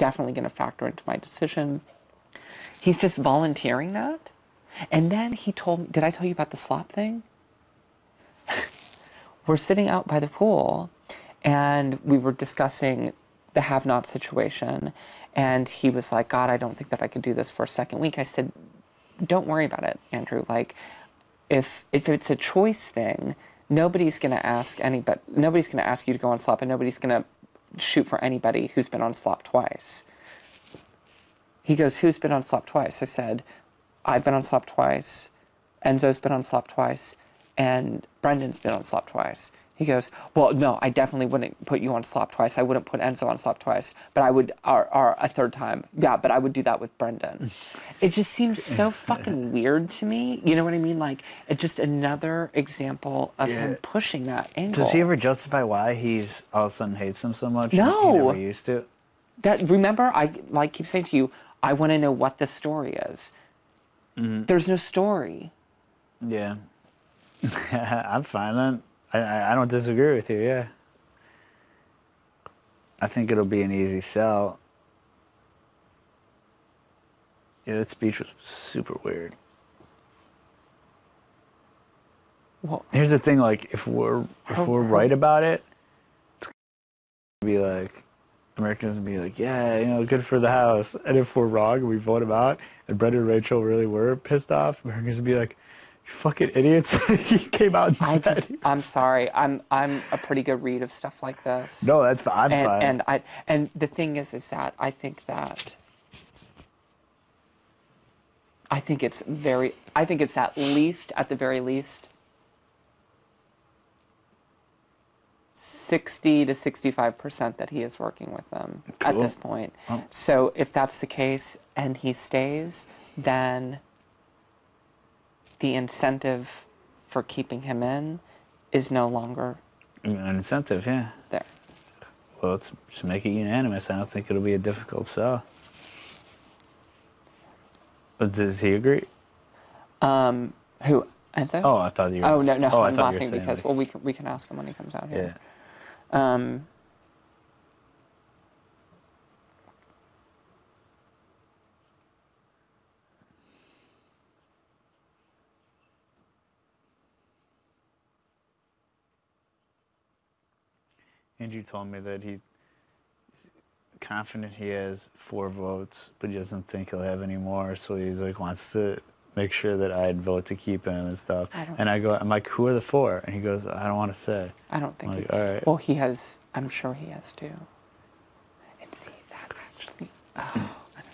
definitely going to factor into my decision. He's just volunteering that. And then he told me, did I tell you about the slop thing? We're sitting out by the pool, and we were discussing the have-not situation. And he was like, God, I don't think that I could do this for a second week. I said, don't worry about it, Andrew. Like, if it's a choice thing, nobody's going to ask you to go on slop, and nobody's going to shoot for anybody who's been on slop twice. He goes, who's been on slop twice? I said, I've been on slop twice, Enzo's been on slop twice, and Brendan's been on slop twice. He goes, well, no, I definitely wouldn't put you on slop twice. I wouldn't put Enzo on slop twice, but I would, or a third time. Yeah, but I would do that with Brendan. It just seems so fucking weird to me. You know what I mean? Like, it's just another example of him pushing that angle. Does he ever justify why he's all of a sudden hates them so much? No. He never used to. Remember, I keep saying to you, I want to know what the story is. Mm-hmm. There's no story. Yeah. I'm fine then. I don't disagree with you, yeah. I think it'll be an easy sell. Yeah, that speech was super weird. Well, here's the thing, like, if we're right about it, it's gonna be like, Americans will be like, yeah, you know, good for the House. And if we're wrong and we vote him out, and Brendan and Rachel really were pissed off, Americans will be like, you fucking idiots. He came out and said I'm sorry. I'm a pretty good read of stuff like this. No, that's fine. I'm fine. And the thing is that I think it's at the very least 60 to 65% that he is working with them at this point. Oh. So if that's the case and he stays, then the incentive for keeping him in is no longer an incentive, yeah. There. Well, let's just make it unanimous. I don't think it'll be a difficult sell. But does he agree? Who? Enzo? Oh, I thought you were... Oh, no, oh, I'm laughing because, well, we can ask him when he comes out here. Yeah. Andrew told me that he's confident he has 4 votes, but he doesn't think he'll have any more, so he's like wants to make sure that I'd vote to keep him and stuff. I'm like, who are the 4? And he goes, I don't want to say. I don't think he's... All right. Well, he has, I'm sure he has too. And see, that actually, I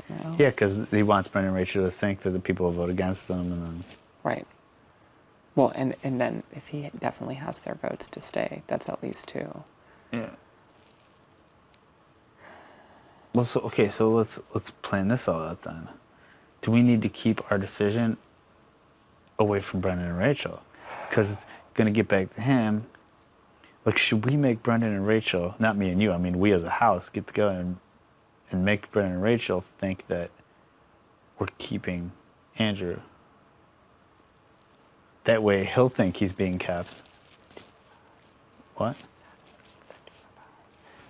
don't know. Yeah, because he wants Brendan and Rachel to think that the people will vote against them, and then... Right. Well, and then if he definitely has their votes to stay, that's at least 2. Yeah. Well, so okay, so let's plan this all out then. Do we need to keep our decision away from Brendan and Rachel? Because it's gonna get back to him. Like, should we make Brendan and Rachel, not me and you, I mean we as a house, get together and make Brendan and Rachel think that we're keeping Andrew? That way he'll think he's being kept. What?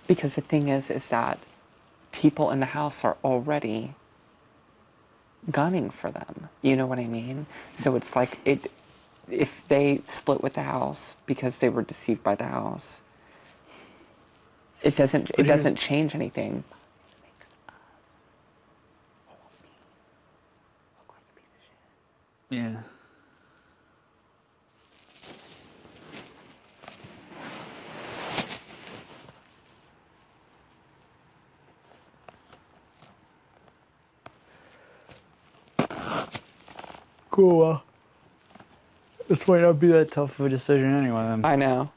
Because the thing is that people in the house are already gunning for them. You know what I mean? So it's like, if they split with the house because they were deceived by the house, it doesn't change anything. Yeah. Cool. This might not be that tough of a decision anyway, then. I know.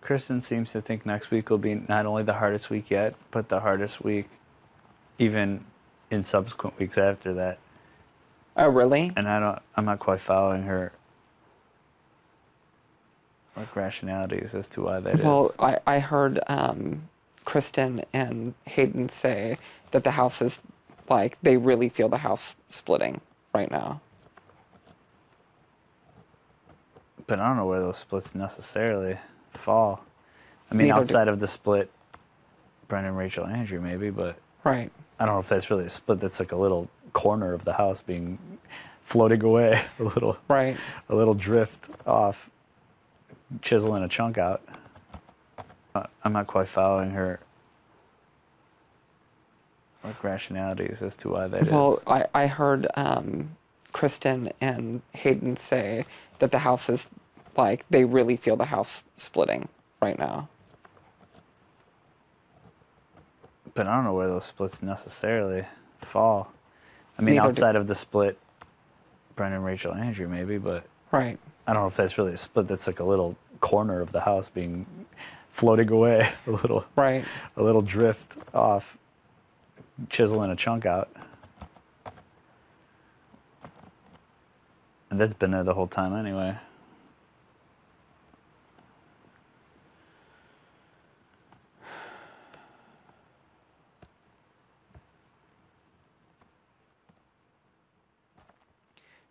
Kristen seems to think next week will be not only the hardest week yet, but the hardest week even in subsequent weeks after that. Oh, really? And I'm not quite following her like rationalities as to why that is. Well, I heard Kristen and Hayden say that the house is, like, they really feel the house splitting right now. But I don't know where those splits necessarily. fall. I mean, Neither outside of the split, Brendan, Rachel, Andrew, maybe, but right. I don't know if that's really a split. That's like a little corner of the house being floating away, Right. a little drift off, chiseling a chunk out. I'm not quite following her like rationalities as to why that is. Well, I heard Kristen and Hayden say that the house is like, they really feel the house splitting right now. But I don't know where those splits necessarily fall. I mean, Neither outside of the split, Brendan, Rachel, Andrew, maybe, but right. I don't know if that's really a split. That's like a little corner of the house being floating away, Right. a little drift off, chiseling a chunk out. And that's been there the whole time anyway.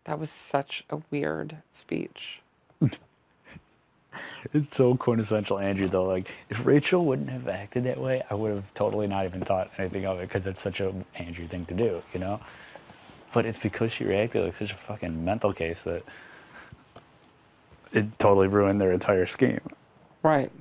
That was such a weird speech. It's so quintessential Andrew, though. Like, if Rachel wouldn't have acted that way, I would have totally not even thought anything of it, because it's such a Andrew thing to do, you know? But it's because she reacted like such a fucking mental case that it totally ruined their entire scheme. Right.